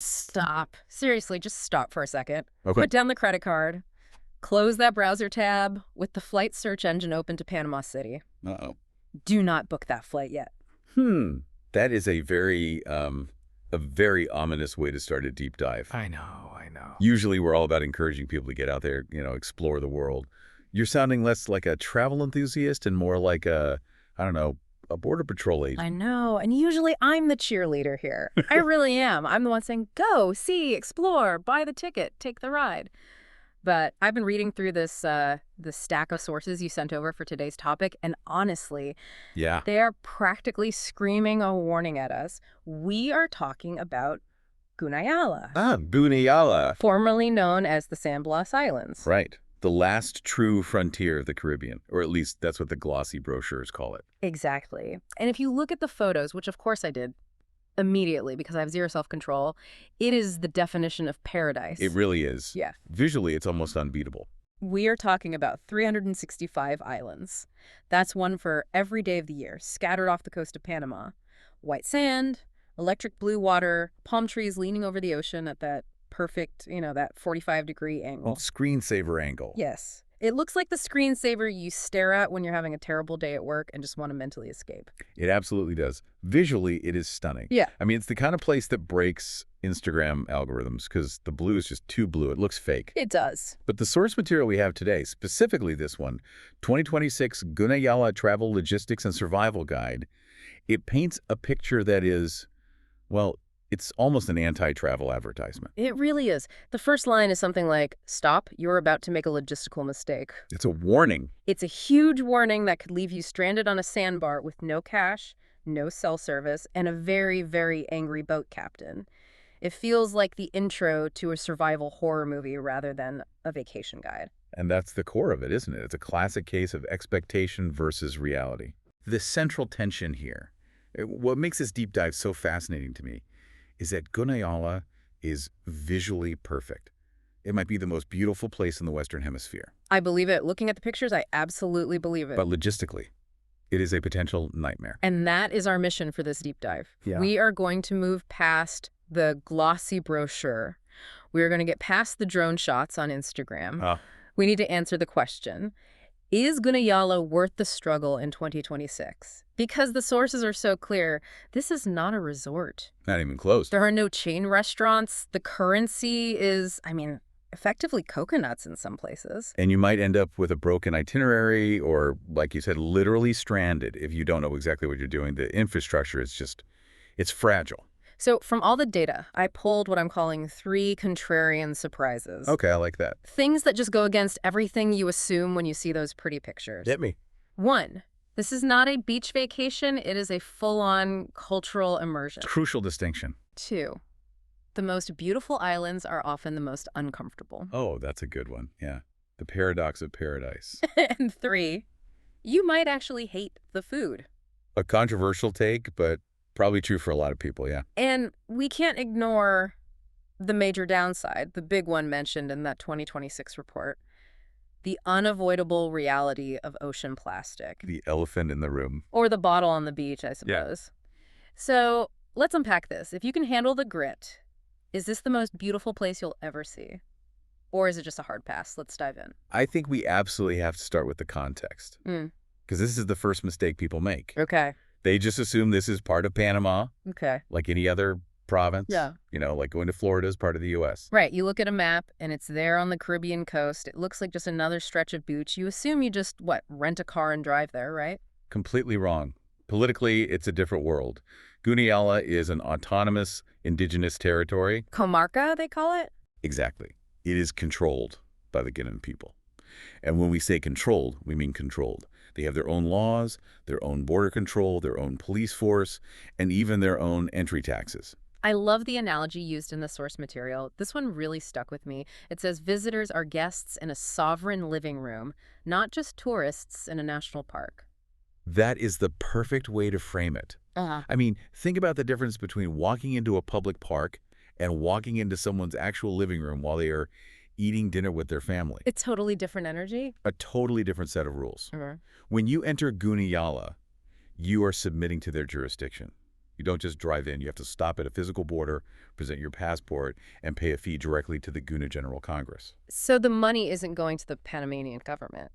Stop. Seriously, just stop for a second. Okay. Put down the credit card. Close that browser tab with the flight search engine open to Panama City. Uh-oh. Do not book that flight yet. That is a very ominous way to start a deep dive. I know, I know. Usually we're all about encouraging people to get out there, explore the world. You're sounding less like a travel enthusiast and more like a border patrol agent. I know, and usually I'm the cheerleader here. I really am. I'm the one saying, go, see, explore, buy the ticket, take the ride. But I've been reading through this stack of sources you sent over for today's topic, and honestly, Yeah. they are practically screaming a warning at us. We are talking about Guna Yala, Guna Yala. formerly known as the San Blas Islands. Right. The last true frontier of the Caribbean, or at least that's what the glossy brochures call it. Exactly. And if you look at the photos, which of course I did immediately because I have zero self-control, it is the definition of paradise. It really is. Yeah. Visually, it's almost unbeatable. We are talking about 365 islands. That's one for every day of the year, scattered off the coast of Panama. White sand, electric blue water, palm trees leaning over the ocean at that perfect, that 45-degree angle. Screensaver angle. Yes. It looks like the screensaver you stare at when you're having a terrible day at work and just want to mentally escape. It absolutely does. Visually, it is stunning. Yeah. I mean, it's the kind of place that breaks Instagram algorithms because the blue is just too blue. It looks fake. It does. But the source material we have today, specifically this one, 2026 Guna Yala Travel Logistics and Survival Guide, it paints a picture that is, well, it's almost an anti-travel advertisement. It really is. The first line is something like, stop, you're about to make a logistical mistake. It's a warning. It's a huge warning that could leave you stranded on a sandbar with no cash, no cell service, and a very, very angry boat captain. It feels like the intro to a survival horror movie rather than a vacation guide. And that's the core of it, isn't it? It's a classic case of expectation versus reality. The central tension here, what makes this deep dive so fascinating to me, is that Guna Yala is visually perfect. It might be the most beautiful place in the Western Hemisphere. I believe it. Looking at the pictures, I absolutely believe it. But logistically, it is a potential nightmare. And that is our mission for this deep dive. Yeah. We are going to move past the glossy brochure. We're going to get past the drone shots on Instagram. We need to answer the question, is Guna Yala worth the struggle in 2026? Because the sources are so clear, this is not a resort. Not even close. There are no chain restaurants. The currency is, effectively coconuts in some places. And you might end up with a broken itinerary or, like you said, literally stranded if you don't know exactly what you're doing. The infrastructure is it's fragile. So from all the data, I pulled what I'm calling 3 contrarian surprises. Okay, I like that. Things that just go against everything you assume when you see those pretty pictures. Hit me. 1, this is not a beach vacation. It is a full-on cultural immersion. Crucial distinction. 2, the most beautiful islands are often the most uncomfortable. Oh, that's a good one. Yeah. The paradox of paradise. And 3, you might actually hate the food. A controversial take, but probably true for a lot of people, yeah. And we can't ignore the major downside, the big one mentioned in that 2026 report, the unavoidable reality of ocean plastic. The elephant in the room. Or the bottle on the beach, I suppose. So let's unpack this. If you can handle the grit, is this the most beautiful place you'll ever see? Or is it just a hard pass? Let's dive in. I think we absolutely have to start with the context. Because this is the first mistake people make. Okay. They just assume this is part of Panama, Okay. like any other province. Yeah. Like going to Florida is part of the U.S. Right. You look at a map, and it's there on the Caribbean coast. It looks like just another stretch of beach. You assume you just, rent a car and drive there, right? Completely wrong. Politically, it's a different world. Guna Yala is an autonomous indigenous territory. Comarca, they call it? Exactly. It is controlled by the Guinean people. And when we say controlled, we mean controlled. They have their own laws, their own border control, their own police force, and even their own entry taxes. I love the analogy used in the source material. This one really stuck with me. It says visitors are guests in a sovereign living room, not just tourists in a national park. That is the perfect way to frame it. I mean, think about the difference between walking into a public park and walking into someone's actual living room while they are eating dinner with their family. It's totally different energy. A totally different set of rules. When you enter Guna Yala, you are submitting to their jurisdiction. You don't just drive in. You have to stop at a physical border, present your passport, and pay a fee directly to the Guna General Congress. So the money isn't going to the Panamanian government?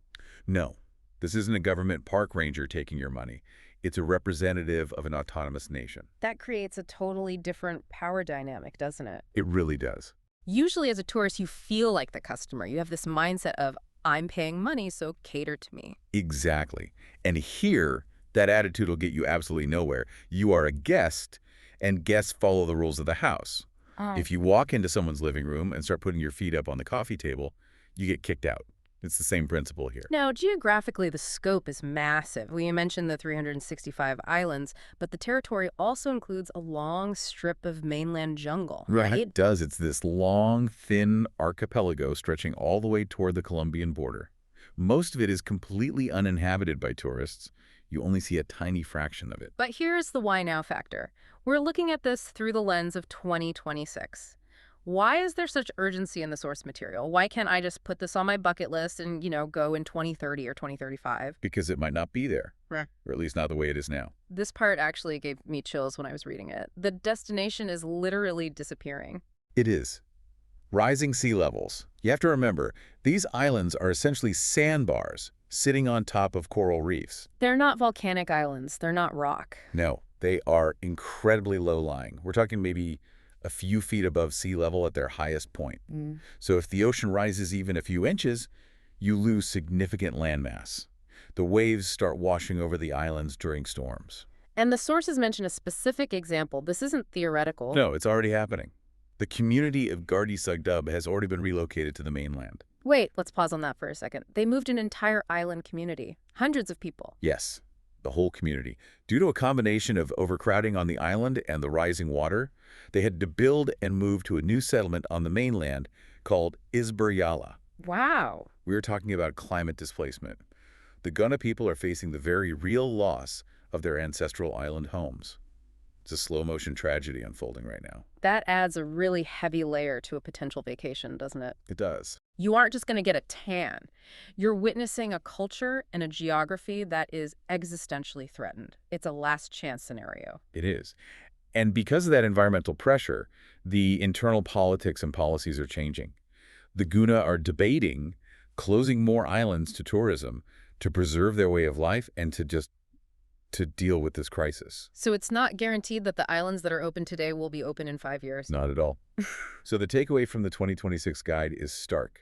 No, this isn't a government park ranger taking your money. It's a representative of an autonomous nation. That creates a totally different power dynamic, doesn't it? It really does. Usually as a tourist, you feel like the customer. You have this mindset of, I'm paying money, so cater to me. Exactly. And here, that attitude will get you absolutely nowhere. You are a guest, and guests follow the rules of the house. If you walk into someone's living room and start putting your feet up on the coffee table, you get kicked out. It's the same principle here. Now, geographically, the scope is massive. We mentioned the 365 islands, but the territory also includes a long strip of mainland jungle, right? It does. It's this long, thin archipelago stretching all the way toward the Colombian border. Most of it is completely uninhabited by tourists. You only see a tiny fraction of it. But here's the why now factor. We're looking at this through the lens of 2026. Why is there such urgency in the source material? Why can't I just put this on my bucket list and, go in 2030 or 2035? Because it might not be there, Right. or at least not the way it is now. This part actually gave me chills when I was reading it. The destination is literally disappearing. It is. Rising sea levels. You have to remember, these islands are essentially sandbars sitting on top of coral reefs. They're not volcanic islands. They're not rock. No, they are incredibly low-lying. We're talking maybe a few feet above sea level at their highest point. So if the ocean rises even a few inches, you lose significant landmass. The waves start washing over the islands during storms. And the sources mention a specific example. This isn't theoretical. No, it's already happening. The community of Gardi Sugdub has already been relocated to the mainland. Wait, let's pause on that for a second. They moved an entire island community. Hundreds of people. Yes, the whole community. Due to a combination of overcrowding on the island and the rising water, they had to build and move to a new settlement on the mainland called Yala. Wow. We were talking about climate displacement. The Guna people are facing the very real loss of their ancestral island homes. It's a slow-motion tragedy unfolding right now. That adds a really heavy layer to a potential vacation, doesn't it? It does. You aren't just going to get a tan. You're witnessing a culture and a geography that is existentially threatened. It's a last chance scenario. It is. And because of that environmental pressure, the internal politics and policies are changing. The Guna are debating closing more islands to tourism to preserve their way of life and to deal with this crisis. So it's not guaranteed that the islands that are open today will be open in 5 years? Not at all. So the takeaway from the 2026 guide is stark.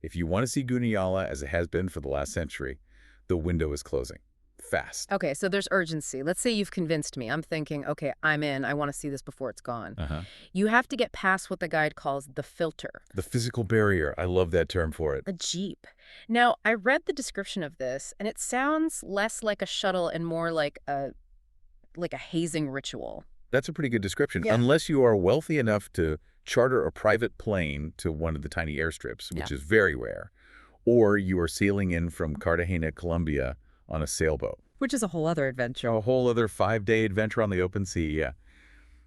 If you want to see Guna Yala as it has been for the last century, the window is closing. Fast. Okay, so there's urgency. Let's say you've convinced me. I'm thinking, okay, I'm in. I want to see this before it's gone. You have to get past what the guide calls the filter. The physical barrier. I love that term for it. A jeep. Now, I read the description of this, and it sounds less like a shuttle and more like a hazing ritual. That's a pretty good description. Yeah. Unless you are wealthy enough to charter a private plane to one of the tiny airstrips, which is very rare, or you are sailing in from Cartagena, Colombia, on a sailboat. Which is a whole other adventure. A whole other 5-day adventure on the open sea, yeah.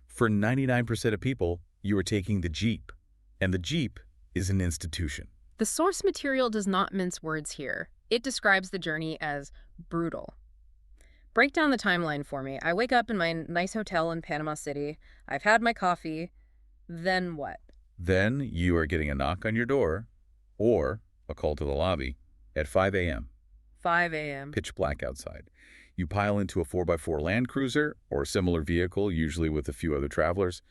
For 99% of people, you are taking the Jeep. And the Jeep is an institution. The source material does not mince words here. It describes the journey as brutal. Break down the timeline for me. I wake up in my nice hotel in Panama City. I've had my coffee. Then what? Then you are getting a knock on your door or a call to the lobby at 5 a.m. 5 a.m. Pitch black outside. You pile into a 4x4 Land Cruiser or a similar vehicle, usually with a few other travelers.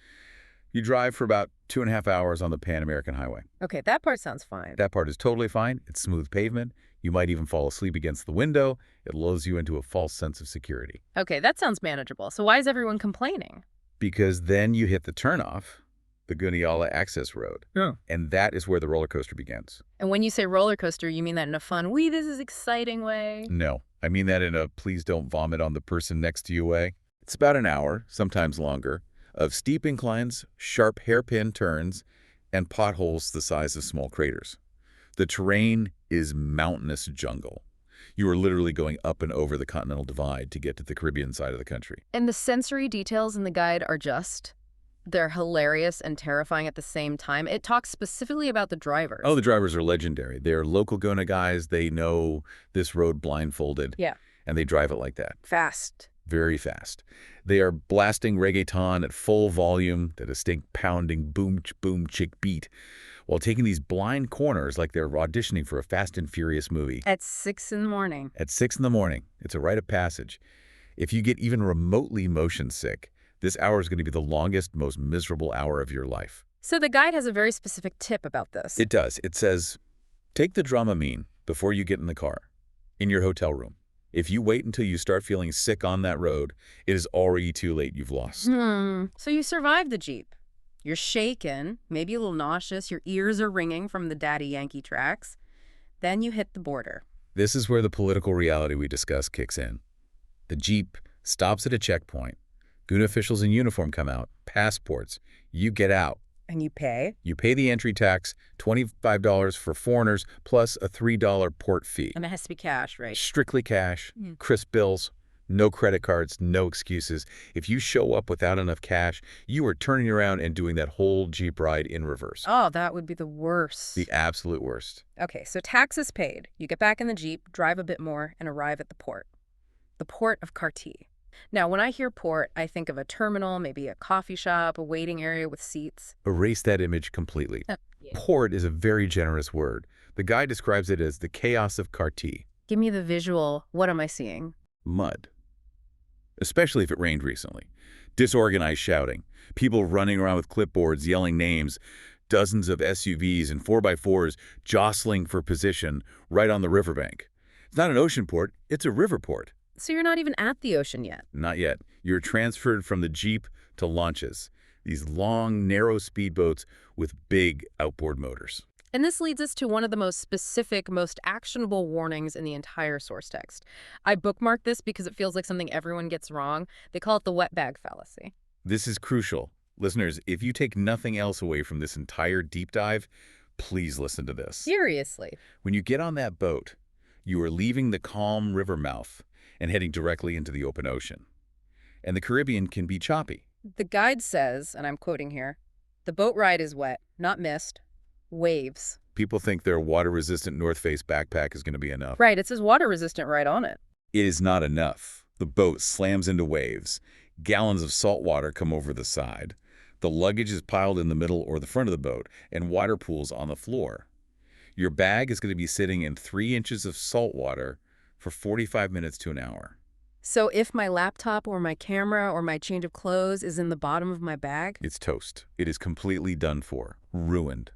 You drive for about 2.5 hours on the Pan American Highway. Okay, that part sounds fine. That part is totally fine. It's smooth pavement. You might even fall asleep against the window. It lulls you into a false sense of security. Okay, that sounds manageable. So why is everyone complaining? Because then you hit the turnoff, the Guna Yala access road. Yeah. And that is where the roller coaster begins. And when you say roller coaster, you mean that in a fun, this is exciting way? No, I mean that in a please don't vomit on the person next to you way. It's about an hour, sometimes longer, of steep inclines, sharp hairpin turns, and potholes the size of small craters. The terrain is mountainous jungle. You are literally going up and over the Continental Divide to get to the Caribbean side of the country. And the sensory details in the guide are they're hilarious and terrifying at the same time. It talks specifically about the drivers. Oh, the drivers are legendary. They're local Guna guys. They know this road blindfolded. Yeah. And they drive it like that. Fast. Very fast. They are blasting reggaeton at full volume, that distinct pounding boom-chick beat, while taking these blind corners like they're auditioning for a Fast and Furious movie. At 6 in the morning. At 6 in the morning. It's a rite of passage. If you get even remotely motion sick, this hour is going to be the longest, most miserable hour of your life. So the guide has a very specific tip about this. It does. It says, take the Dramamine before you get in the car, in your hotel room. If you wait until you start feeling sick on that road, it is already too late. You've lost. So you survived the Jeep. You're shaken, maybe a little nauseous. Your ears are ringing from the Daddy Yankee tracks. Then you hit the border. This is where the political reality we discussed kicks in. The Jeep stops at a checkpoint. Guna officials in uniform come out, passports. You get out. And you pay? You pay the entry tax, $25 for foreigners, plus a $3 port fee. And it has to be cash, right? Strictly cash, crisp bills, no credit cards, no excuses. If you show up without enough cash, you are turning around and doing that whole Jeep ride in reverse. Oh, that would be the worst. The absolute worst. Okay, so taxes paid. You get back in the Jeep, drive a bit more, and arrive at the port. The port of Cartier. Now, when I hear port, I think of a terminal, maybe a coffee shop, a waiting area with seats. Erase that image completely. Yeah. Port is a very generous word. The guy describes it as the chaos of Cartier. Give me the visual. What am I seeing? Mud. Especially if it rained recently. Disorganized shouting. People running around with clipboards, yelling names. Dozens of SUVs and 4x4s jostling for position right on the riverbank. It's not an ocean port, it's a river port. So you're not even at the ocean yet? Not yet. You're transferred from the Jeep to launches. These long, narrow speedboats with big outboard motors. And this leads us to one of the most specific, most actionable warnings in the entire source text. I bookmarked this because it feels like something everyone gets wrong. They call it the wet bag fallacy. This is crucial. Listeners, if you take nothing else away from this entire deep dive, please listen to this. Seriously. When you get on that boat, you are leaving the calm river mouth and heading directly into the open ocean. And the Caribbean can be choppy. The guide says, and I'm quoting here, the boat ride is wet, not mist, waves. People think their water-resistant North Face backpack is going to be enough. Right, it says water-resistant right on it. It is not enough. The boat slams into waves. Gallons of salt water come over the side. The luggage is piled in the middle or the front of the boat, and water pools on the floor. Your bag is going to be sitting in 3 inches of salt water for 45 minutes to an hour. So if my laptop or my camera or my change of clothes is in the bottom of my bag? It's toast. It is completely done for. Ruined.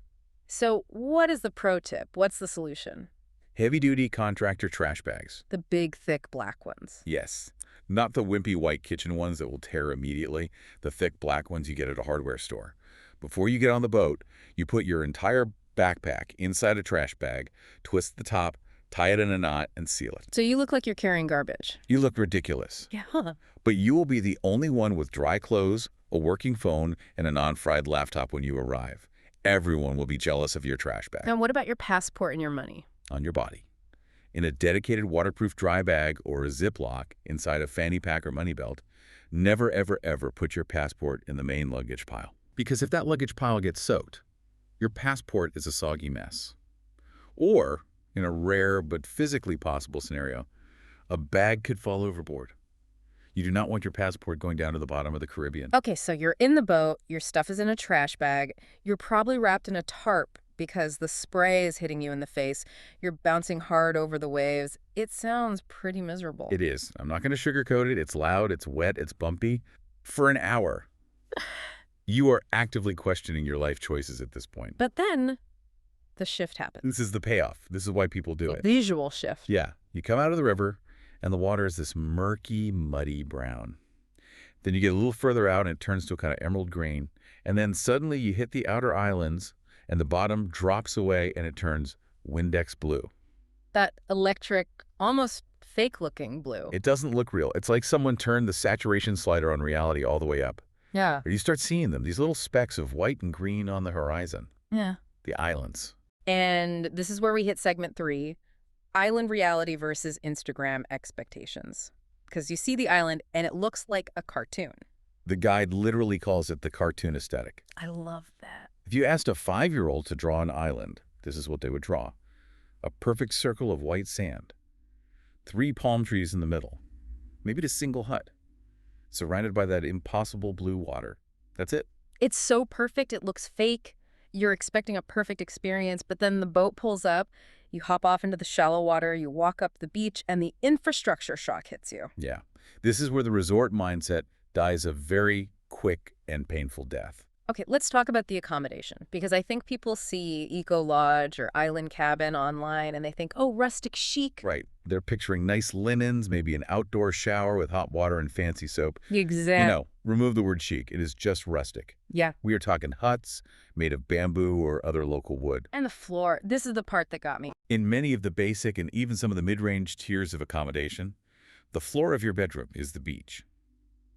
So what is the pro tip? What's the solution? Heavy-duty contractor trash bags. The big, thick black ones. Yes. Not the wimpy white kitchen ones that will tear immediately. The thick black ones you get at a hardware store. Before you get on the boat, you put your entire backpack inside a trash bag, twist the top, tie it in a knot, and seal it. So you look like you're carrying garbage. You look ridiculous. Yeah. But you will be the only one with dry clothes, a working phone, and a non-fried laptop when you arrive. Everyone will be jealous of your trash bag. And what about your passport and your money? On your body. In a dedicated waterproof dry bag or a Ziploc inside a fanny pack or money belt, never, ever, ever put your passport in the main luggage pile. Because if that luggage pile gets soaked, your passport is a soggy mess. Or, in a rare but physically possible scenario, a bag could fall overboard. You do not want your passport going down to the bottom of the Caribbean. Okay, so you're in the boat, your stuff is in a trash bag, you're probably wrapped in a tarp because the spray is hitting you in the face, you're bouncing hard over the waves. It sounds pretty miserable. It is. I'm not going to sugarcoat it. It's loud, it's wet, it's bumpy. For an hour. You are actively questioning your life choices at this point. But then the shift happens. This is the payoff. This is why people do it. The visual shift. Yeah. You come out of the river, and the water is this murky, muddy brown. Then you get a little further out, and it turns to a kind of emerald green. And then suddenly you hit the outer islands, and the bottom drops away, and it turns Windex blue. That electric, almost fake-looking blue. It doesn't look real. It's like someone turned the saturation slider on reality all the way up. Yeah. You start seeing them, these little specks of white and green on the horizon. Yeah. The islands. And this is where we hit segment 3, island reality versus Instagram expectations. Because you see the island, and it looks like a cartoon. The guide literally calls it the cartoon aesthetic. I love that. If you asked a 5-year-old to draw an island, this is what they would draw. A perfect circle of white sand. 3 palm trees in the middle. Maybe a single hut. surrounded by that impossible blue water. That's it. It's so perfect, it looks fake. You're expecting a perfect experience, but then the boat pulls up, you hop off into the shallow water, you walk up the beach, and the infrastructure shock hits you. Yeah. This is where the resort mindset dies a very quick and painful death. Okay, let's talk about the accommodation, because I think people see eco lodge or island cabin online and they think, oh, rustic chic. Right. They're picturing nice linens, maybe an outdoor shower with hot water and fancy soap. Exactly. Remove the word chic. It is just rustic. Yeah. We are talking huts made of bamboo or other local wood. And the floor. This is the part that got me. In many of the basic and even some of the mid-range tiers of accommodation, the floor of your bedroom is the beach.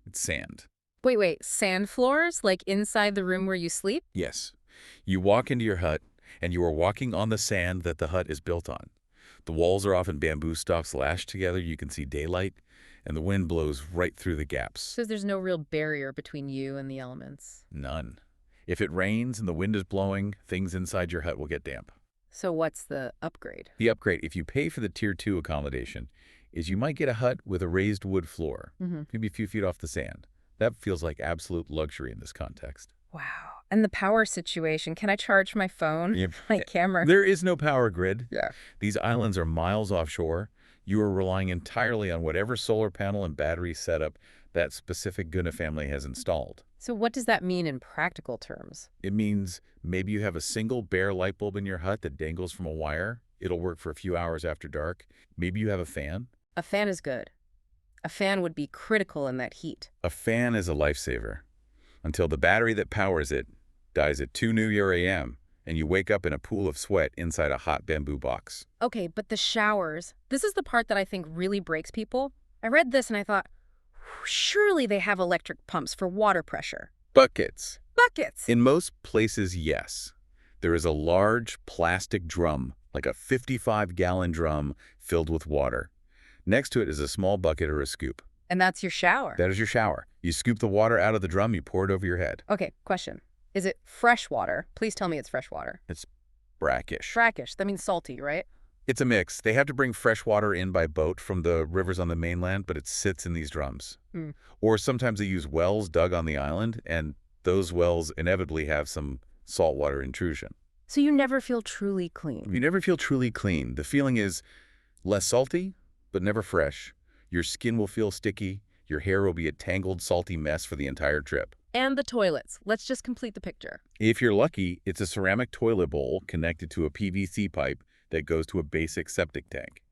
It's sand. Wait, sand floors? Like inside the room where you sleep? Yes. You walk into your hut, and you are walking on the sand that the hut is built on. The walls are often bamboo stalks lashed together. You can see daylight, and the wind blows right through the gaps. So there's no real barrier between you and the elements? None. If it rains and the wind is blowing, things inside your hut will get damp. So what's the upgrade? The upgrade, if you pay for the Tier 2 accommodation, is you might get a hut with a raised wood floor, maybe a few feet off the sand. That feels like absolute luxury in this context. Wow. And the power situation, can I charge my phone, my camera? There is no power grid. Yeah. These islands are miles offshore. You are relying entirely on whatever solar panel and battery setup that specific Guna family has installed. So what does that mean in practical terms? It means maybe you have a single bare light bulb in your hut that dangles from a wire. It'll work for a few hours after dark. Maybe you have a fan. A fan is good. A fan would be critical in that heat. A fan is a lifesaver until the battery that powers it dies at 2 New Year a.m. and you wake up in a pool of sweat inside a hot bamboo box. Okay, but the showers, this is the part that I think really breaks people. I read this and I thought, surely they have electric pumps for water pressure. Buckets. Buckets! In most places, yes. There is a large plastic drum, like a 55-gallon drum filled with water. Next to it is a small bucket or a scoop. And that's your shower? That is your shower. You scoop the water out of the drum, you pour it over your head. Okay, question. Is it fresh water? Please tell me it's fresh water. It's brackish. Brackish. That means salty, right? It's a mix. They have to bring fresh water in by boat from the rivers on the mainland, but it sits in these drums. Or sometimes they use wells dug on the island, and those wells inevitably have some saltwater intrusion. So you never feel truly clean? You never feel truly clean. The feeling is less salty, but never fresh. Your skin will feel sticky. Your hair will be a tangled, salty mess for the entire trip. And the toilets. Let's just complete the picture. If you're lucky, it's a ceramic toilet bowl connected to a PVC pipe that goes to a basic septic tank.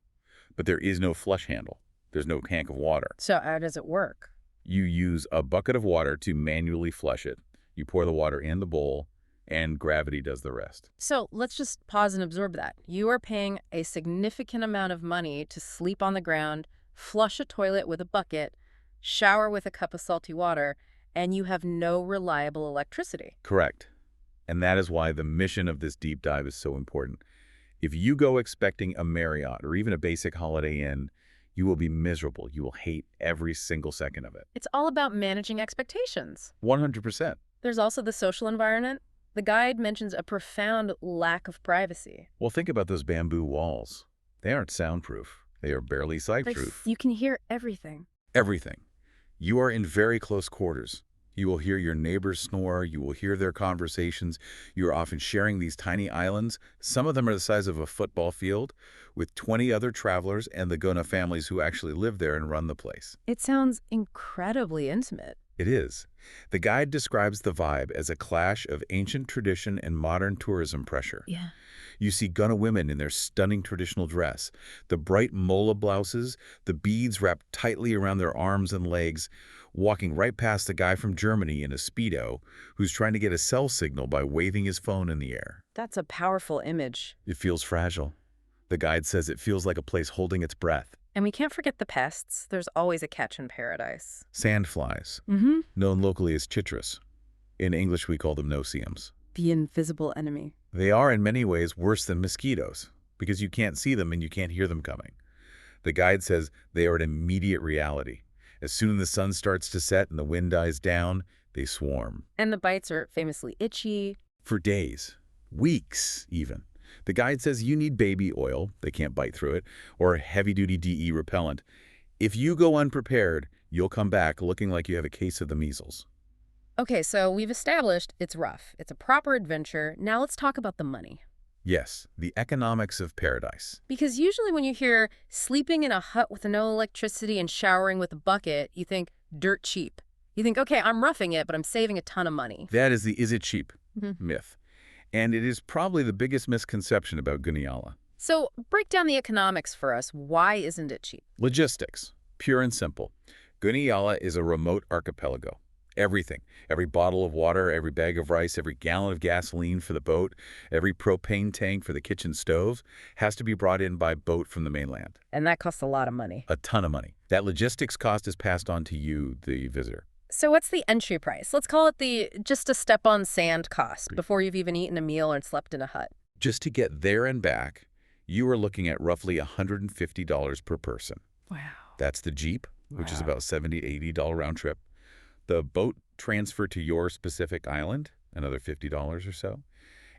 But there is no flush handle. There's no tank of water. So how does it work? You use a bucket of water to manually flush it. You pour the water in the bowl, and gravity does the rest. So let's just pause and absorb that. You are paying a significant amount of money to sleep on the ground, flush a toilet with a bucket, shower with a cup of salty water, and you have no reliable electricity. Correct. And that is why the mission of this deep dive is so important. If you go expecting a Marriott or even a basic Holiday Inn, you will be miserable. You will hate every single second of it. It's all about managing expectations. 100%. There's also the social environment. The guide mentions a profound lack of privacy. Well, think about those bamboo walls. They aren't soundproof. They are barely sight-proof. You can hear everything. Everything. You are in very close quarters. You will hear your neighbors snore. You will hear their conversations. You are often sharing these tiny islands. Some of them are the size of a football field, with 20 other travelers and the Guna families who actually live there and run the place. It sounds incredibly intimate. It is. The guide describes the vibe as a clash of ancient tradition and modern tourism pressure. Yeah. You see Guna women in their stunning traditional dress, the bright mola blouses, the beads wrapped tightly around their arms and legs, walking right past the guy from Germany in a Speedo who's trying to get a cell signal by waving his phone in the air. That's a powerful image. It feels fragile. The guide says it feels like a place holding its breath. And we can't forget the pests. There's always a catch in paradise. Sandflies, known locally as chitras. In English, we call them no-see-ums. The invisible enemy. They are in many ways worse than mosquitoes because you can't see them and you can't hear them coming. The guide says they are an immediate reality. As soon as the sun starts to set and the wind dies down, they swarm. And the bites are famously itchy. For days, weeks even. The guide says you need baby oil, they can't bite through it, or heavy-duty DE repellent. If you go unprepared, you'll come back looking like you have a case of the measles. Okay, so we've established it's rough. It's a proper adventure. Now let's talk about the money. Yes, the economics of paradise. Because usually when you hear sleeping in a hut with no electricity and showering with a bucket, you think dirt cheap. You think, okay, I'm roughing it, but I'm saving a ton of money. That is the "is it cheap" myth. And it is probably the biggest misconception about Guna Yala. So break down the economics for us. Why isn't it cheap? Logistics, pure and simple. Guna Yala is a remote archipelago. Everything, every bottle of water, every bag of rice, every gallon of gasoline for the boat, every propane tank for the kitchen stove has to be brought in by boat from the mainland. And that costs a lot of money. A ton of money. That logistics cost is passed on to you, the visitor. So what's the entry price? Let's call it the just a step on sand cost before you've even eaten a meal or slept in a hut. Just to get there and back, you are looking at roughly $150 per person. Wow. That's the Jeep, which is about $70 to $80 round trip. The boat transfer to your specific island, another $50 or so.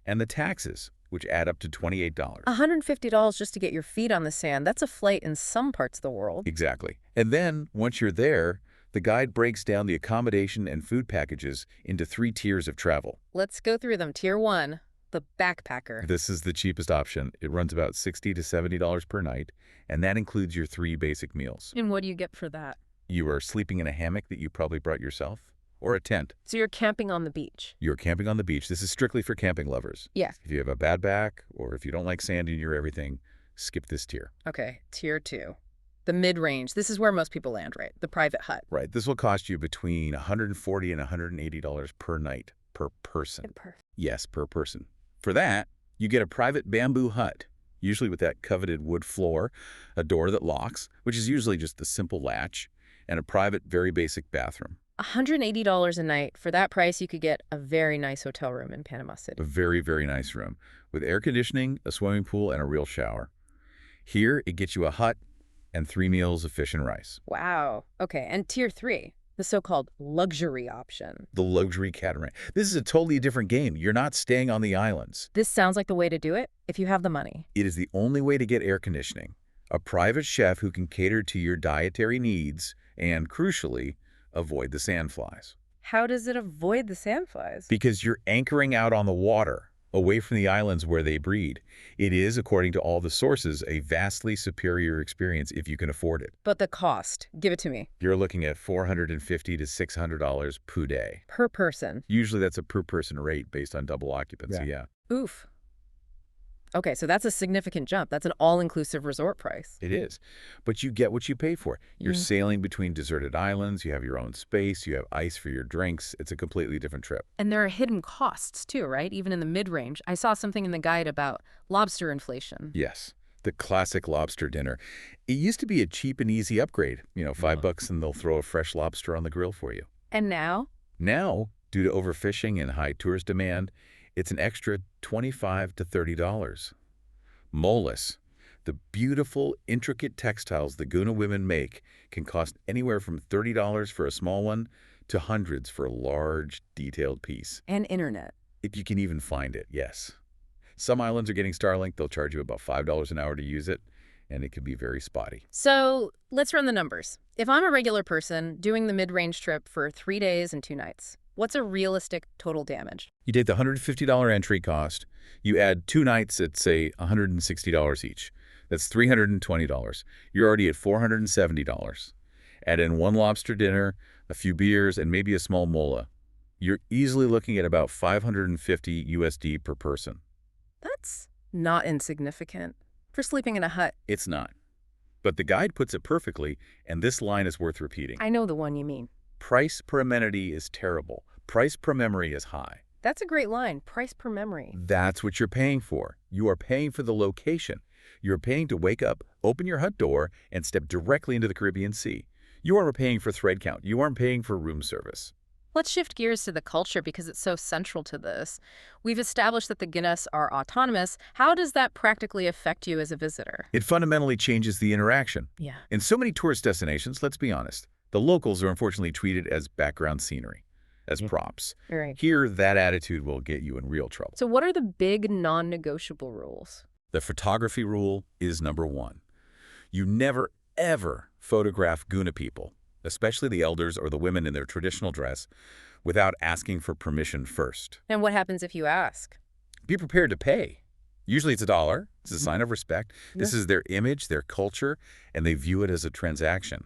And the taxes, which add up to $28. $150 just to get your feet on the sand. That's a flight in some parts of the world. Exactly. And then, once you're there, the guide breaks down the accommodation and food packages into 3 tiers of travel. Let's go through them. Tier 1, the backpacker. This is the cheapest option. It runs about $60 to $70 per night, and that includes your 3 basic meals. And what do you get for that? You are sleeping in a hammock that you probably brought yourself, or a tent. So you're camping on the beach. You're camping on the beach. This is strictly for camping lovers. Yeah. If you have a bad back, or if you don't like sand in your everything, skip this tier. Okay, tier 2. The mid-range. This is where most people land, right? The private hut. Right. This will cost you between $140 and $180 per night, per person. Perfect. Yes, per person. For that, you get a private bamboo hut, usually with that coveted wood floor, a door that locks, which is usually just the simple latch, and a private, very basic bathroom. $180 a night. For that price, you could get a very nice hotel room in Panama City. A very, very nice room with air conditioning, a swimming pool, and a real shower. Here, it gets you a hut and 3 meals of fish and rice. Wow. Okay, and tier 3, the so-called luxury option. The luxury catamaran. This is a totally different game. You're not staying on the islands. This sounds like the way to do it if you have the money. It is the only way to get air conditioning, a private chef who can cater to your dietary needs, and, crucially, avoid the sandflies. How does it avoid the sandflies? Because you're anchoring out on the water, away from the islands where they breed. It is, according to all the sources, a vastly superior experience if you can afford it. But the cost, give it to me. You're looking at $450 to $600 per day. Per person. Usually that's a per-person rate based on double occupancy, yeah. Oof. Okay, so that's a significant jump. That's an all-inclusive resort price. It is. But you get what you pay for. You're sailing between deserted islands. You have your own space. You have ice for your drinks. It's a completely different trip. And there are hidden costs, too, right? Even in the mid-range. I saw something in the guide about lobster inflation. Yes. The classic lobster dinner. It used to be a cheap and easy upgrade. You know, $5 and they'll throw a fresh lobster on the grill for you. And now? Now, due to overfishing and high tourist demand, it's an extra $25 to $30. Molas, the beautiful, intricate textiles the Guna women make, can cost anywhere from $30 for a small one to hundreds for a large, detailed piece. And internet. If you can even find it, yes. Some islands are getting Starlink. They'll charge you about $5 an hour to use it, and it can be very spotty. So let's run the numbers. If I'm a regular person doing the mid-range trip for 3 days and 2 nights, what's a realistic total damage? You take the $150 entry cost, you add 2 nights at, say, $160 each. That's $320. You're already at $470. Add in 1 lobster dinner, a few beers, and maybe a small mola. You're easily looking at about $550 USD per person. That's not insignificant for sleeping in a hut. It's not. But the guide puts it perfectly, and this line is worth repeating. I know the one you mean. Price per amenity is terrible. Price per memory is high. That's a great line. Price per memory. That's what you're paying for. You are paying for the location. You're paying to wake up, open your hut door, and step directly into the Caribbean Sea. You aren't paying for thread count. You aren't paying for room service. Let's shift gears to the culture because it's so central to this. We've established that the Guinness are autonomous. How does that practically affect you as a visitor? It fundamentally changes the interaction. Yeah. In so many tourist destinations, let's be honest, the locals are unfortunately treated as background scenery, as props. Right. Here, that attitude will get you in real trouble. So what are the big non-negotiable rules? The photography rule is number 1. You never, ever photograph Guna people, especially the elders or the women in their traditional dress, without asking for permission first. And what happens if you ask? Be prepared to pay. Usually it's $1. It's a sign of respect. This is their image, their culture, and they view it as a transaction.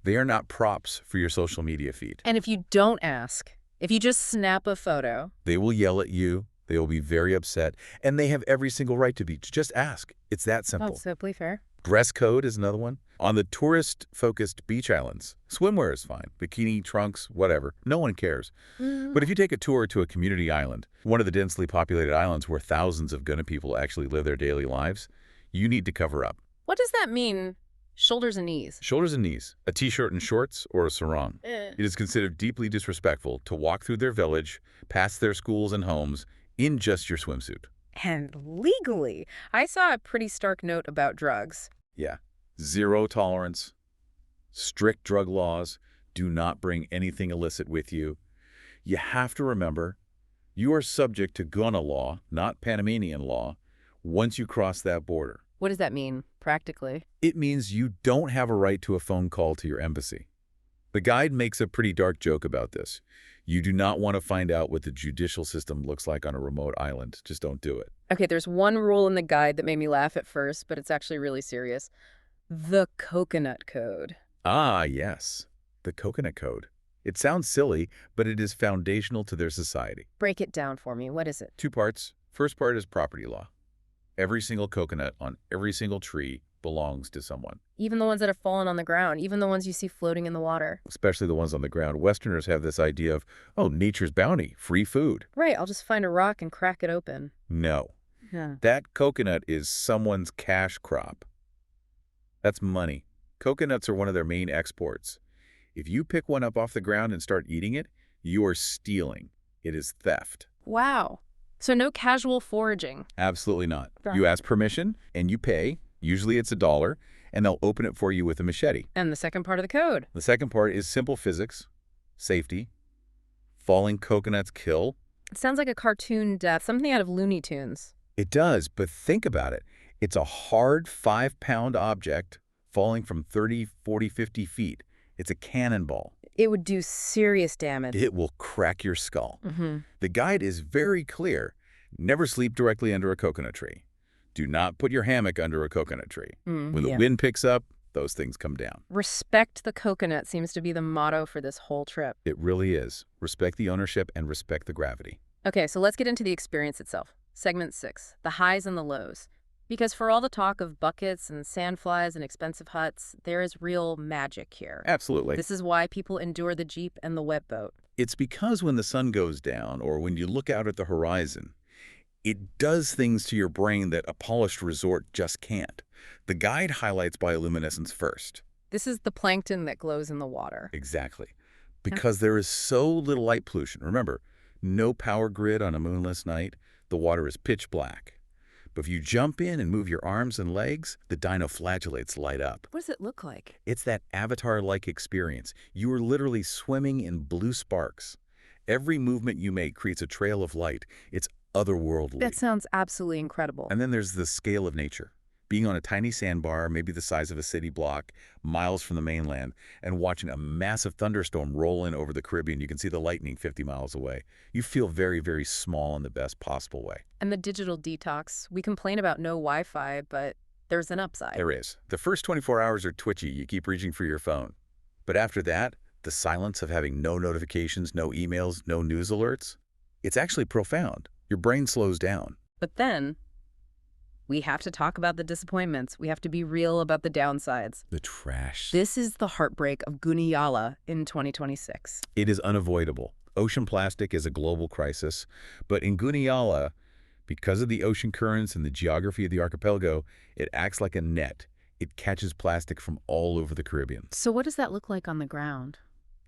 They are not props for your social media feed. And if you don't ask, if you just snap a photo, they will yell at you. They will be very upset. And they have every single right to be. Just ask. It's that simple. oh, simply fair. Dress code is another one. On the tourist-focused beach islands, swimwear is fine. Bikini, trunks, whatever. No one cares. But if you take a tour to a community island, one of the densely populated islands where thousands of Guna people actually live their daily lives, you need to cover up. What does that mean? Shoulders and knees. Shoulders and knees, a t-shirt and shorts, or a sarong. It is considered deeply disrespectful to walk through their village, past their schools and homes, in just your swimsuit. And legally, I saw a pretty stark note about drugs. Yeah. Zero tolerance, strict drug laws, do not bring anything illicit with you. You have to remember, you are subject to Guna law, not Panamanian law, once you cross that border. What does that mean, practically? It means you don't have a right to a phone call to your embassy. The guide makes a pretty dark joke about this. You do not want to find out what the judicial system looks like on a remote island. Just don't do it. Okay, there's one rule in the guide that made me laugh at first, but it's actually really serious. The Coconut Code. Ah, yes. The Coconut Code. It sounds silly, but it is foundational to their society. Break it down for me. What is it? 2 parts. First part is property law. Every single coconut on every single tree belongs to someone. Even the ones that have fallen on the ground, even the ones you see floating in the water. Especially the ones on the ground. Westerners have this idea of, oh, nature's bounty, free food. Right, I'll just find a rock and crack it open. No. Yeah. That coconut is someone's cash crop. That's money. Coconuts are one of their main exports. If you pick one up off the ground and start eating it, you are stealing. It is theft. Wow. So no casual foraging? Absolutely not. You ask permission and you pay. Usually it's $1, and they'll open it for you with a machete. And the second part of the code? The second part is simple physics, safety. Falling coconuts kill. It sounds like a cartoon death, something out of Looney Tunes. It does, but think about it. It's a hard 5-pound object falling from 30, 40, 50 feet. It's a cannonball. It would do serious damage. It will crack your skull. The guide is very clear. Never sleep directly under a coconut tree. Do not put your hammock under a coconut tree. When the wind picks up, those things come down. Respect the coconut seems to be the motto for this whole trip. It really is. Respect the ownership and respect the gravity. Okay, so let's get into the experience itself. Segment 6, the highs and the lows. Because for all the talk of buckets and sandflies and expensive huts, there is real magic here. Absolutely. This is why people endure the Jeep and the wet boat. It's because when the sun goes down or when you look out at the horizon, it does things to your brain that a polished resort just can't. The guide highlights bioluminescence first. This is the plankton that glows in the water. Exactly. Because there is so little light pollution. Remember, no power grid on a moonless night. The water is pitch black. But if you jump in and move your arms and legs, the dinoflagellates light up. What does it look like? It's that avatar-like experience. You are literally swimming in blue sparks. Every movement you make creates a trail of light. It's otherworldly. That sounds absolutely incredible. And then there's the scale of nature. Being on a tiny sandbar, maybe the size of a city block, miles from the mainland, and watching a massive thunderstorm roll in over the Caribbean. You can see the lightning 50 miles away. You feel very, very small in the best possible way. And the digital detox. We complain about no Wi-Fi, but there's an upside. There is. The first 24 hours are twitchy. You keep reaching for your phone. But after that, the silence of having no notifications, no emails, no news alerts, it's actually profound. Your brain slows down. But then we have to talk about the disappointments. We have to be real about the downsides. The trash. This is the heartbreak of Guna Yala in 2026. It is unavoidable. Ocean plastic is a global crisis. But in Guna Yala, because of the ocean currents and the geography of the archipelago, it acts like a net. It catches plastic from all over the Caribbean. So what does that look like on the ground?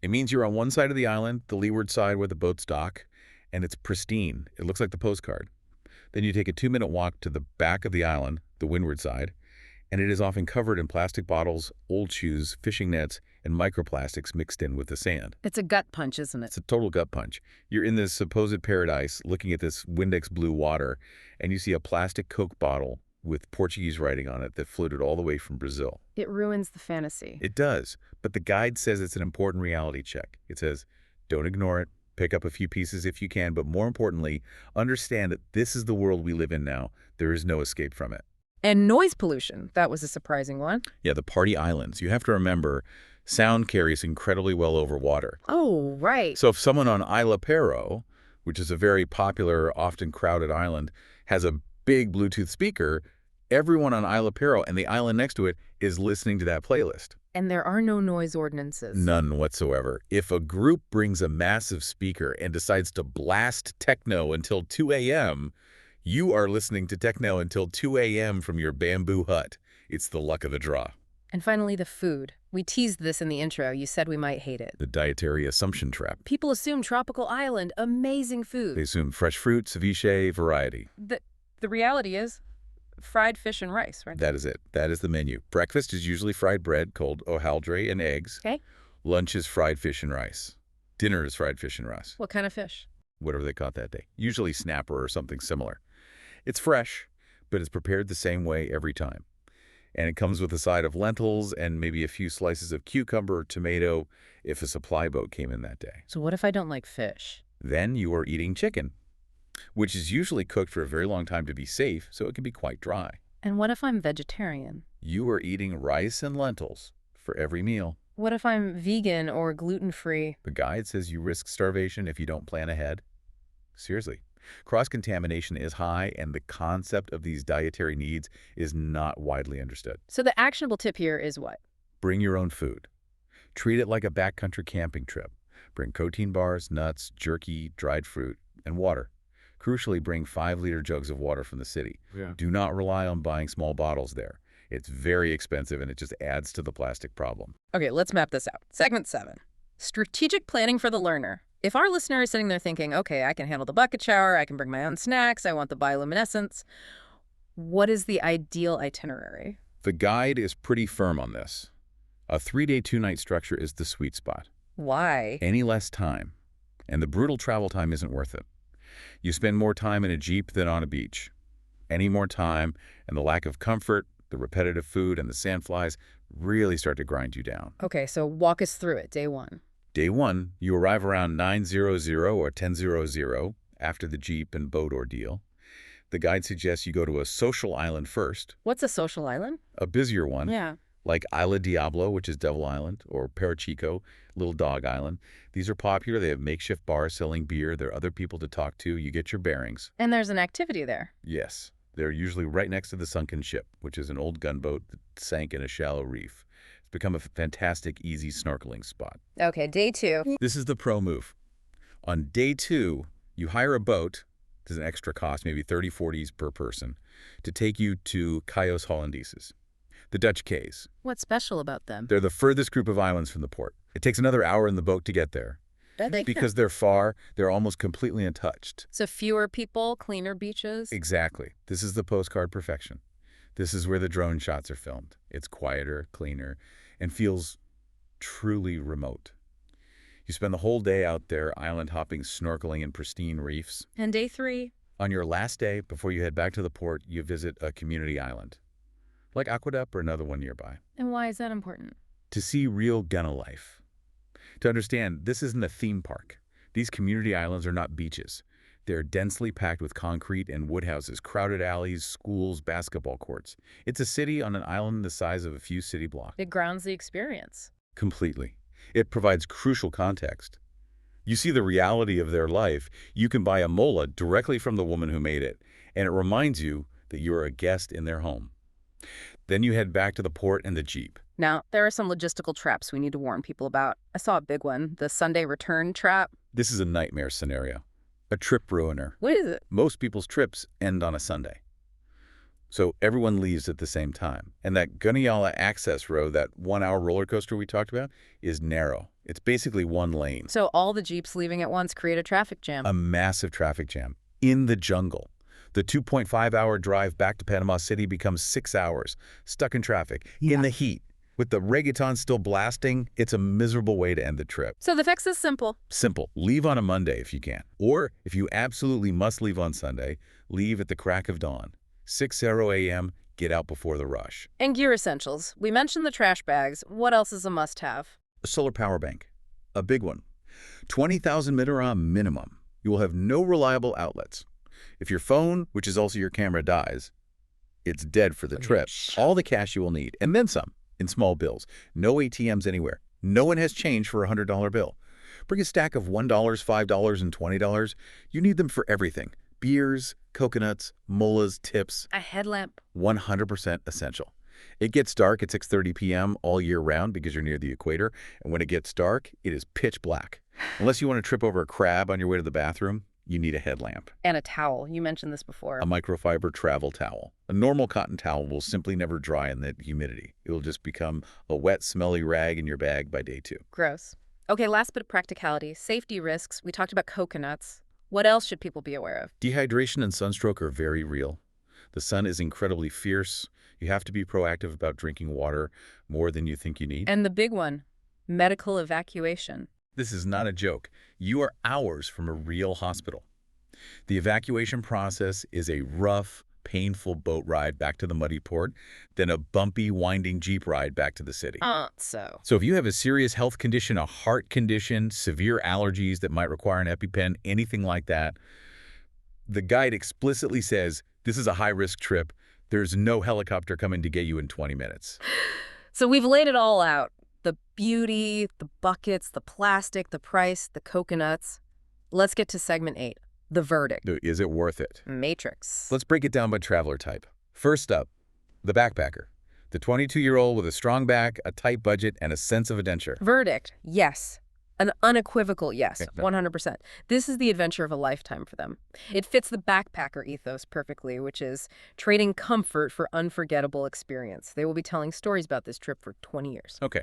It means you're on one side of the island, the leeward side where the boats dock, and it's pristine. It looks like the postcard. Then you take a 2-minute walk to the back of the island, the windward side, and it is often covered in plastic bottles, old shoes, fishing nets, and microplastics mixed in with the sand. It's a gut punch, isn't it? It's a total gut punch. You're in this supposed paradise looking at this Windex blue water, and you see a plastic Coke bottle with Portuguese writing on it that floated all the way from Brazil. It ruins the fantasy. It does, but the guide says it's an important reality check. It says, don't ignore it, pick up a few pieces if you can, but more importantly, understand that this is the world we live in now. There is no escape from it. And noise pollution, that was a surprising one. Yeah, the party islands. You have to remember, sound carries incredibly well over water. Oh, right. So if someone on Isla Perro, which is a very popular, often crowded island, has a big Bluetooth speaker, everyone on Isla Perro and the island next to it is listening to that playlist. And there are no noise ordinances. None whatsoever. If a group brings a massive speaker and decides to blast techno until 2 a.m., you are listening to techno until 2 a.m. from your bamboo hut. It's the luck of the draw. And finally, the food. We teased this in the intro. You said we might hate it. The dietary assumption trap. People assume tropical island, amazing food. They assume fresh fruit, ceviche, variety. The reality is fried fish and rice, right? That is it. That is the menu. Breakfast is usually fried bread, cold hojaldre, and eggs. Okay. Lunch is fried fish and rice. Dinner is fried fish and rice. What kind of fish? Whatever they caught that day. Usually snapper or something similar. It's fresh, but it's prepared the same way every time. And it comes with a side of lentils and maybe a few slices of cucumber or tomato if a supply boat came in that day. So what if I don't like fish? Then you are eating chicken, which is usually cooked for a very long time to be safe, so it can be quite dry. And what if I'm vegetarian? You are eating rice and lentils for every meal. What if I'm vegan or gluten-free? The guide says you risk starvation if you don't plan ahead. Seriously. Cross-contamination is high, and the concept of these dietary needs is not widely understood. So the actionable tip here is what? Bring your own food. Treat it like a backcountry camping trip. Bring protein bars, nuts, jerky, dried fruit, and water. Crucially, bring 5-liter jugs of water from the city. Yeah. Do not rely on buying small bottles there. It's very expensive, and it just adds to the plastic problem. Okay, let's map this out. Segment 7. Strategic planning for the learner. If our listener is sitting there thinking, okay, I can handle the bucket shower, I can bring my own snacks, I want the bioluminescence, what is the ideal itinerary? The guide is pretty firm on this. A 3-day, 2-night structure is the sweet spot. Why? Any less time, and the brutal travel time isn't worth it. You spend more time in a Jeep than on a beach. Any more time, and the lack of comfort, the repetitive food, and the sandflies really start to grind you down. Okay, so walk us through it. Day 1. Day 1, you arrive around 9:00 or 10:00 after the Jeep and boat ordeal. The guide suggests you go to a social island first. What's a social island? A busier one. Yeah. Like Isla Diablo, which is Devil Island, or Parachico, Little Dog Island. These are popular. They have makeshift bars selling beer. There are other people to talk to. You get your bearings. And there's an activity there. Yes. They're usually right next to the sunken ship, which is an old gunboat that sank in a shallow reef. It's become a fantastic, easy snorkeling spot. Okay, day 2. This is the pro move. On day 2, you hire a boat. There's an extra cost, maybe 30-40s per person, to take you to Cayos Hollandeses, the Dutch Cays. What's special about them? They're the furthest group of islands from the port. It takes another hour in the boat to get there. Because they're far, they're almost completely untouched. So fewer people, cleaner beaches? Exactly. This is the postcard perfection. This is where the drone shots are filmed. It's quieter, cleaner, and feels truly remote. You spend the whole day out there island hopping, snorkeling in pristine reefs. And day 3? On your last day, before you head back to the port, you visit a community island, like Aqueduct or another one nearby. And why is that important? To see real Guna life. To understand, this isn't a theme park. These community islands are not beaches. They're densely packed with concrete and wood houses, crowded alleys, schools, basketball courts. It's a city on an island the size of a few city blocks. It grounds the experience. Completely. It provides crucial context. You see the reality of their life. You can buy a mola directly from the woman who made it, and it reminds you that you are a guest in their home. Then you head back to the port and the Jeep. Now, there are some logistical traps we need to warn people about. I saw a big one, the Sunday return trap. This is a nightmare scenario, a trip ruiner. What is it? Most people's trips end on a Sunday. So everyone leaves at the same time. And that Guna Yala access road, that 1-hour roller coaster we talked about, is narrow. It's basically one lane. So all the Jeeps leaving at once create a traffic jam. A massive traffic jam in the jungle. The 2.5-hour drive back to Panama City becomes 6 hours, stuck in traffic, in the heat. With the reggaeton still blasting, it's a miserable way to end the trip. So the fix is simple. Simple. Leave on a Monday if you can. Or if you absolutely must leave on Sunday, leave at the crack of dawn. 6:00 a.m., get out before the rush. And gear essentials. We mentioned the trash bags. What else is a must-have? A solar power bank. A big one. 20,000 mAh minimum. You will have no reliable outlets. If your phone, which is also your camera, dies, it's dead for the trip. All the cash you will need, and then some, in small bills. No ATMs anywhere. No one has change for a $100 bill. Bring a stack of $1, $5, and $20. You need them for everything. Beers, coconuts, mullahs, tips. A headlamp. 100% essential. It gets dark at 6:30 p.m. all year round because you're near the equator, and when it gets dark, it is pitch black. Unless you want to trip over a crab on your way to the bathroom, you need a headlamp. And a towel. You mentioned this before. A microfiber travel towel. A normal cotton towel will simply never dry in the humidity. It will just become a wet, smelly rag in your bag by day 2. Gross. Okay, last bit of practicality. Safety risks. We talked about coconuts. What else should people be aware of? Dehydration and sunstroke are very real. The sun is incredibly fierce. You have to be proactive about drinking water more than you think you need. And the big one, medical evacuation. This is not a joke. You are hours from a real hospital. The evacuation process is a rough, painful boat ride back to the muddy port, then a bumpy, winding Jeep ride back to the city. So if you have a serious health condition, a heart condition, severe allergies that might require an EpiPen, anything like that, the guide explicitly says, this is a high-risk trip. There's no helicopter coming to get you in 20 minutes. So we've laid it all out. The beauty, the buckets, the plastic, the price, the coconuts. Let's get to segment 8, the verdict. Is it worth it? Matrix. Let's break it down by traveler type. First up, the backpacker. The 22-year-old with a strong back, a tight budget, and a sense of adventure. Verdict, yes. An unequivocal yes, 100%. This is the adventure of a lifetime for them. It fits the backpacker ethos perfectly, which is trading comfort for unforgettable experience. They will be telling stories about this trip for 20 years. Okay.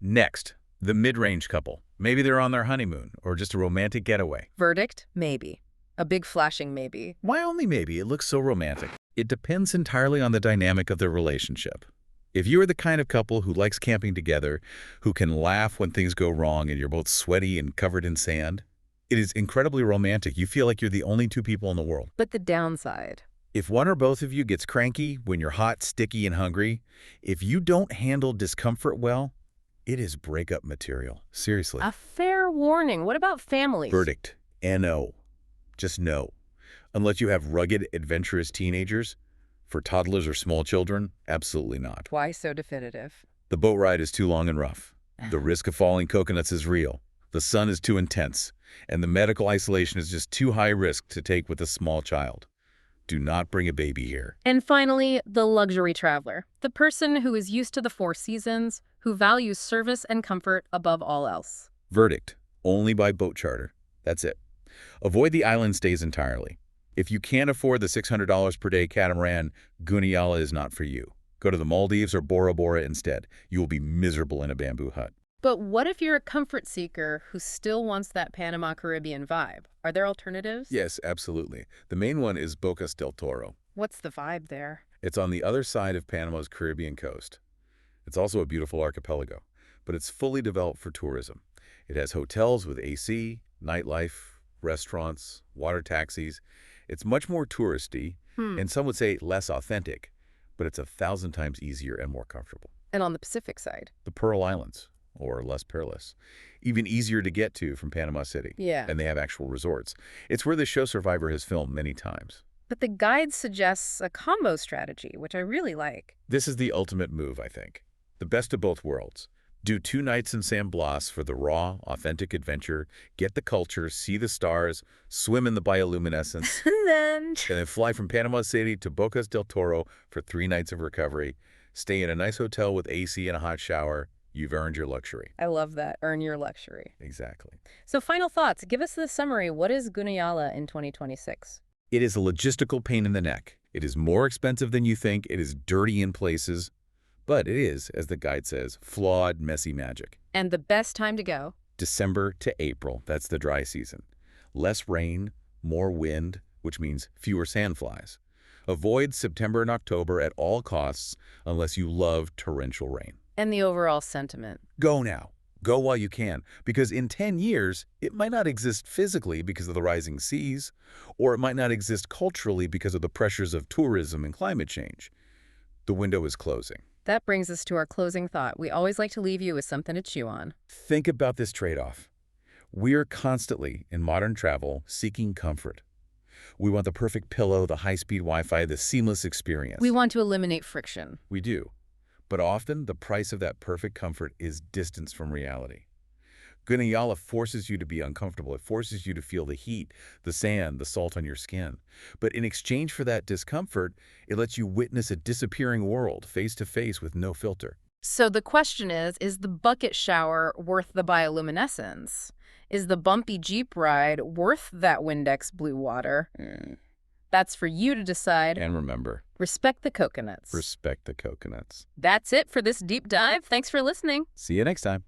Next, the mid-range couple. Maybe they're on their honeymoon or just a romantic getaway. Verdict, maybe. A big flashing maybe. Why only maybe? It looks so romantic. It depends entirely on the dynamic of their relationship. If you are the kind of couple who likes camping together, who can laugh when things go wrong and you're both sweaty and covered in sand, it is incredibly romantic. You feel like you're the only 2 people in the world. But the downside? If one or both of you gets cranky when you're hot, sticky, and hungry, if you don't handle discomfort well, it is breakup material. Seriously. A fair warning. What about families? Verdict, no. Just no. Unless you have rugged, adventurous teenagers. For toddlers or small children, absolutely not. Why so definitive? The boat ride is too long and rough. The risk of falling coconuts is real. The sun is too intense. And the medical isolation is just too high risk to take with a small child. Do not bring a baby here. And finally, the luxury traveler. The person who is used to the 4 seasons, who values service and comfort above all else. Verdict, only by boat charter. That's it. Avoid the island stays entirely. If you can't afford the $600 per day catamaran, Guna Yala is not for you. Go to the Maldives or Bora Bora instead. You will be miserable in a bamboo hut. But what if you're a comfort seeker who still wants that Panama Caribbean vibe? Are there alternatives? Yes, absolutely. The main one is Bocas del Toro. What's the vibe there? It's on the other side of Panama's Caribbean coast. It's also a beautiful archipelago, but it's fully developed for tourism. It has hotels with AC, nightlife, restaurants, water taxis. It's much more touristy, and some would say less authentic, but it's 1,000 times easier and more comfortable. And on the Pacific side? The Pearl Islands, or less perilous. Even easier to get to from Panama City. Yeah. And they have actual resorts. It's where the show Survivor has filmed many times. But the guide suggests a combo strategy, which I really like. This is the ultimate move, I think. The best of both worlds. Do 2 nights in San Blas for the raw, authentic adventure, get the culture, see the stars, swim in the bioluminescence, and then fly from Panama City to Bocas del Toro for 3 nights of recovery, stay in a nice hotel with AC and a hot shower. You've earned your luxury. I love that. Earn your luxury. Exactly. So final thoughts. Give us the summary. What is Guna Yala in 2026? It is a logistical pain in the neck. It is more expensive than you think. It is dirty in places. But it is, as the guide says, flawed, messy magic. And the best time to go? December to April. That's the dry season. Less rain, more wind, which means fewer sandflies. Avoid September and October at all costs unless you love torrential rain. And the overall sentiment? Go now. Go while you can, because in 10 years, it might not exist physically because of the rising seas, or it might not exist culturally because of the pressures of tourism and climate change. The window is closing. That brings us to our closing thought. We always like to leave you with something to chew on. Think about this trade-off. We are constantly, in modern travel, seeking comfort. We want the perfect pillow, the high-speed Wi-Fi, the seamless experience. We want to eliminate friction. We do. But often, the price of that perfect comfort is distance from reality. Guna Yala forces you to be uncomfortable. It forces you to feel the heat, the sand, the salt on your skin. But in exchange for that discomfort, it lets you witness a disappearing world face to face with no filter. So the question is the bucket shower worth the bioluminescence? Is the bumpy Jeep ride worth that Windex blue water? That's for you to decide. And remember, respect the coconuts. Respect the coconuts. That's it for this deep dive. Thanks for listening. See you next time.